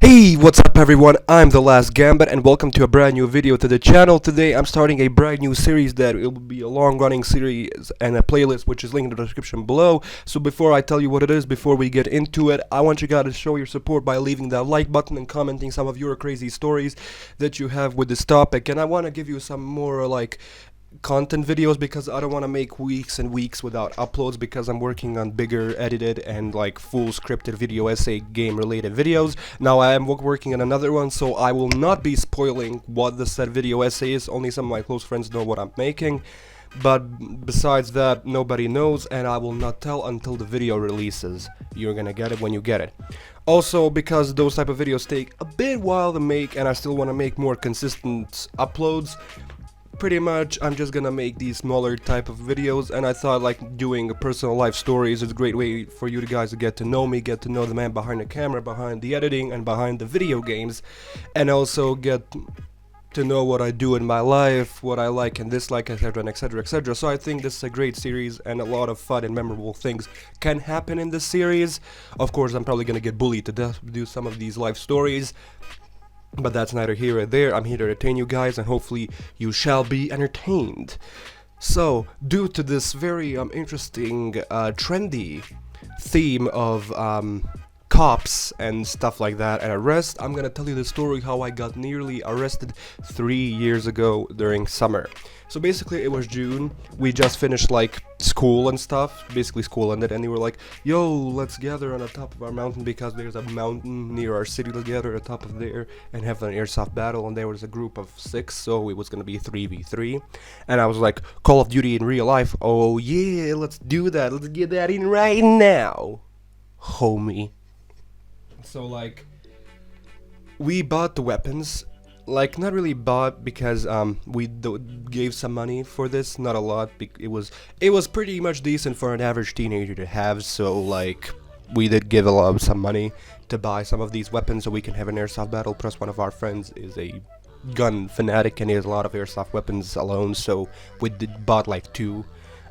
Hey, what's up everyone? I'm the last Gambit and welcome to a brand new video to the channel. Today I'm starting a brand new series that will be a long running series and a playlist which is linked in the description below. So before I tell you what it is, before we get into it, I want you guys to show your support by leaving that like button and commenting some of your crazy stories that you have with this topic. And I want to give you some more content videos because I don't want to make weeks and weeks without uploads because I'm working on bigger edited and full scripted video essay game related videos. Now I am working on another one, so I will not be spoiling what the said video essay is. Only some of my close friends know what I'm making, but besides that nobody knows, and I will not tell until the video releases. You're gonna get it when you get it. Also, because those type of videos take a bit while to make and I still want to make more consistent uploads, pretty much I'm just gonna make these smaller type of videos, and I thought doing personal life stories is a great way for you guys to get to know me, get to know the man behind the camera, behind the editing and behind the video games, and also get to know what I do in my life, what I like and dislike, etc, and etc, etc. So I think this is a great series and a lot of fun and memorable things can happen in this series. Of course I'm probably gonna get bullied to death to do some of these life stories, but that's neither here nor there. I'm here to entertain you guys, and hopefully you shall be entertained. So, due to this very interesting, trendy theme of cops and stuff like that and arrest, I'm gonna tell you the story how I got nearly arrested 3 years ago during summer. So basically it was June, we just finished school and stuff, basically school ended, and they were like, yo, let's gather on the top of our mountain because there's a mountain near our city, let's gather at the top of there and have an airsoft battle. And there was a group of 6, so it was gonna be 3v3, and I was like, Call of Duty in real life, oh yeah, let's do that, let's get that in right now, homie. So we bought the weapons, not really bought because we gave some money for this, not a lot. It was pretty much decent for an average teenager to have, so we did give some money to buy some of these weapons so we can have an airsoft battle. Plus one of our friends is a gun fanatic and he has a lot of airsoft weapons alone, so we bought 2.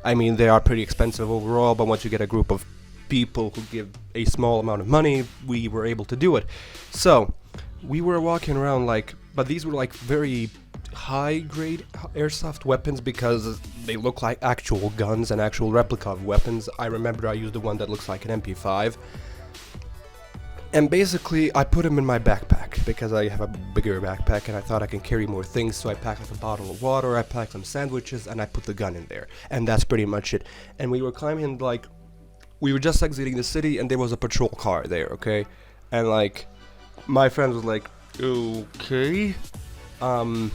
I mean, they are pretty expensive overall, but once you get a group of people who give a small amount of money, we were able to do it. So we were walking around but these were very high grade airsoft weapons because they look like actual guns and actual replica of weapons. I remember I used the one that looks like an MP5, and basically I put them in my backpack because I have a bigger backpack and I thought I can carry more things, so I packed a bottle of water, I packed some sandwiches, and I put the gun in there, and that's pretty much it. And we were climbing, we were just exiting the city and there was a patrol car there, okay? And my friend was like, okay. And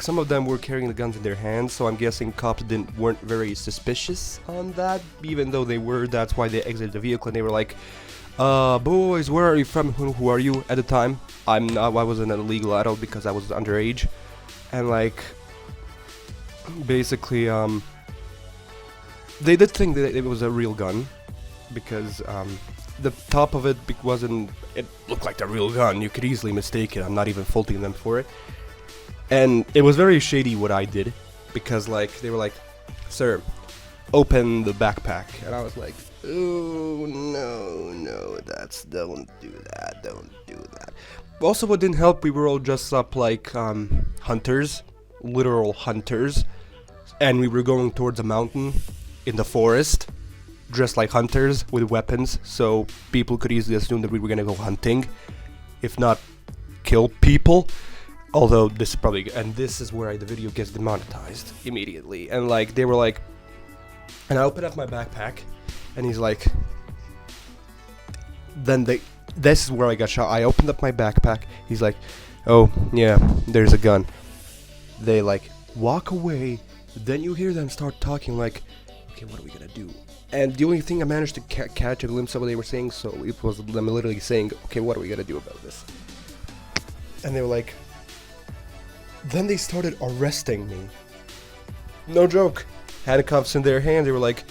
some of them were carrying the guns in their hands, so I'm guessing cops weren't very suspicious on that, even though they were. That's why they exited the vehicle and they were like, boys, where are you from? Who are you? At the time, I was an illegal adult because I was underage. And basically, they did think that it was a real gun because the top of it it looked like the real gun. You could easily mistake it. I'm not even faulting them for it. And it was very shady what I did because they were like, sir, open the backpack. And I was like, oh no, don't do that. Also, what didn't help, we were all dressed up like hunters, literal hunters, and we were going towards a mountain in the forest, dressed like hunters with weapons, so people could easily assume that we were gonna go hunting, if not kill people. Although this is probably, and this is where the video gets demonetized immediately. And they were like, and I opened up my backpack, and he's like, this is where I got shot. I opened up my backpack, he's like, oh yeah, there's a gun. They walk away, then you hear them start talking okay, what are we gonna do? And the only thing I managed to catch a glimpse of what they were saying, so it was them literally saying, okay, what are we gonna do about this? And they were then they started arresting me. No joke. Handcuffs in their hand, they were like,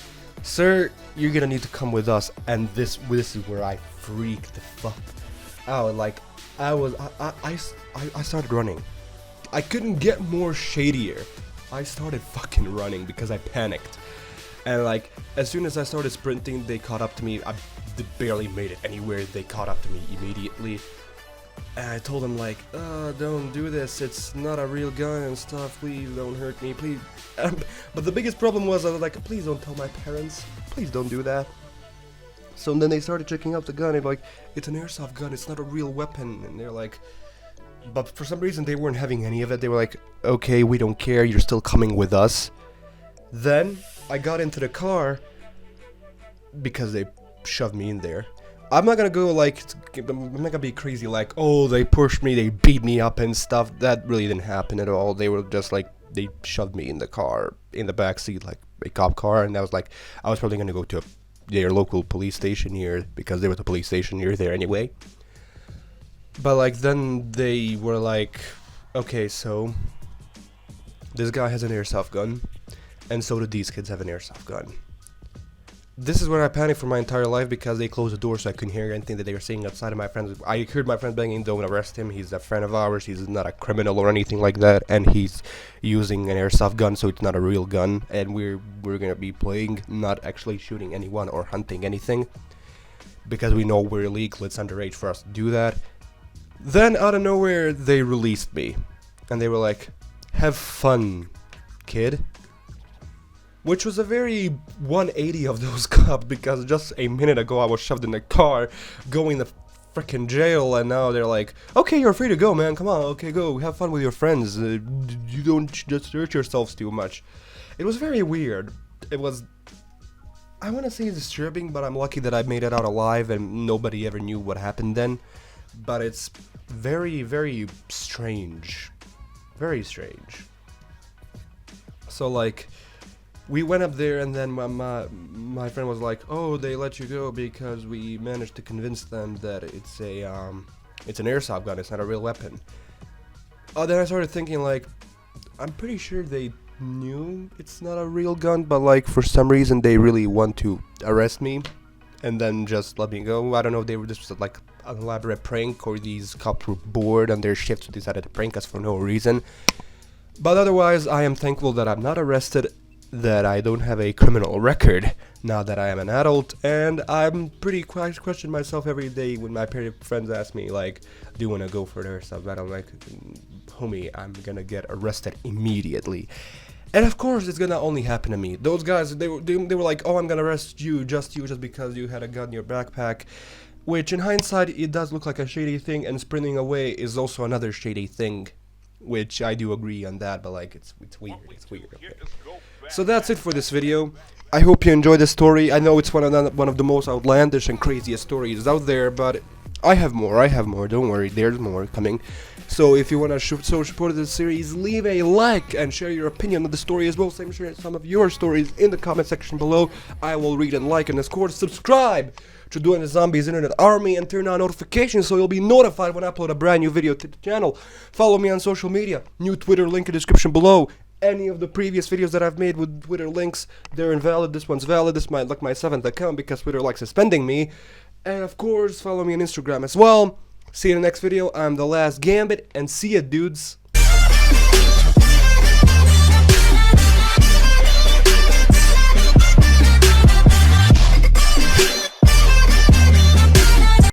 sir, you're gonna need to come with us. And this is where I freaked the fuck out. I started running. I couldn't get more shadier. I started fucking running because I panicked. And as soon as I started sprinting, they caught up to me. I they barely made it anywhere. They caught up to me immediately. And I told them like, don't do this, it's not a real gun and stuff, please don't hurt me, please. But the biggest problem was I was like, please don't tell my parents, please don't do that. So then they started checking out the gun, and like, it's an airsoft gun, it's not a real weapon. And they're like, but for some reason they weren't having any of it. They were like, okay, we don't care, you're still coming with us. Then I got into the car because they shoved me in there. I'm not gonna go like, I'm not gonna be crazy like, oh, they pushed me, they beat me up and stuff. That really didn't happen at all. They were just like, they shoved me in the car, in the back seat, like a cop car, and I was like, I was probably gonna go to their local police station here, because there was a police station near there anyway. But like, then they were like, okay, so this guy has an airsoft gun, and so do these kids have an airsoft gun. This is where I panicked for my entire life, because they closed the door so I couldn't hear anything that they were saying outside of my friends. I heard my friends banging, don't arrest him, he's a friend of ours, he's not a criminal or anything like that, and he's using an airsoft gun, so it's not a real gun, and we're gonna be playing, not actually shooting anyone or hunting anything, because we know we're illegal, it's underage for us to do that. Then out of nowhere they released me, and they were like, have fun, kid. Which was a very 180 of those cops, because just a minute ago I was shoved in the car, going to frickin' jail, and now they're like, okay, you're free to go, man, come on, okay, go, have fun with your friends, you don't just hurt yourselves too much. It was very weird. It was, I want to say disturbing, but I'm lucky that I made it out alive and nobody ever knew what happened then. But it's very, very strange. Very strange. So like, we went up there, and then my friend was like, oh, they let you go because we managed to convince them that it's an airsoft gun, it's not a real weapon. Then I started thinking like, I'm pretty sure they knew it's not a real gun, but like for some reason they really want to arrest me and then just let me go. I don't know if they were just like an elaborate prank, or these cops were bored on their shift so decided to prank us for no reason. But otherwise, I am thankful that I'm not arrested, that I don't have a criminal record now that I am an adult, and I'm pretty question myself every day when my friends ask me like, do you want to go for their stuff? And I'm like, homie, I'm gonna get arrested immediately. And of course it's gonna only happen to me. Those guys, they were like, oh, I'm gonna arrest you just because you had a gun in your backpack, which in hindsight it does look like a shady thing, and sprinting away is also another shady thing, which I do agree on that, but like, it's weird, okay. So that's it for this video. I hope you enjoyed the story. I know it's one of the most outlandish and craziest stories out there, but I have more, don't worry, there's more coming. So if you want to show support of this series, leave a like and share your opinion on the story as well. Same, share some of your stories in the comment section below. I will read and like, and of course subscribe to Doing the Zombies Internet Army, and turn on notifications so you'll be notified when I upload a brand new video to the channel. Follow me on social media, new Twitter link in the description below. Any of the previous videos that I've made with Twitter links, they're invalid. This one's valid. This might look my 7th account because Twitter likes suspending me. And of course, follow me on Instagram as well. See you in the next video. I'm the last Gambit, and see ya, dudes.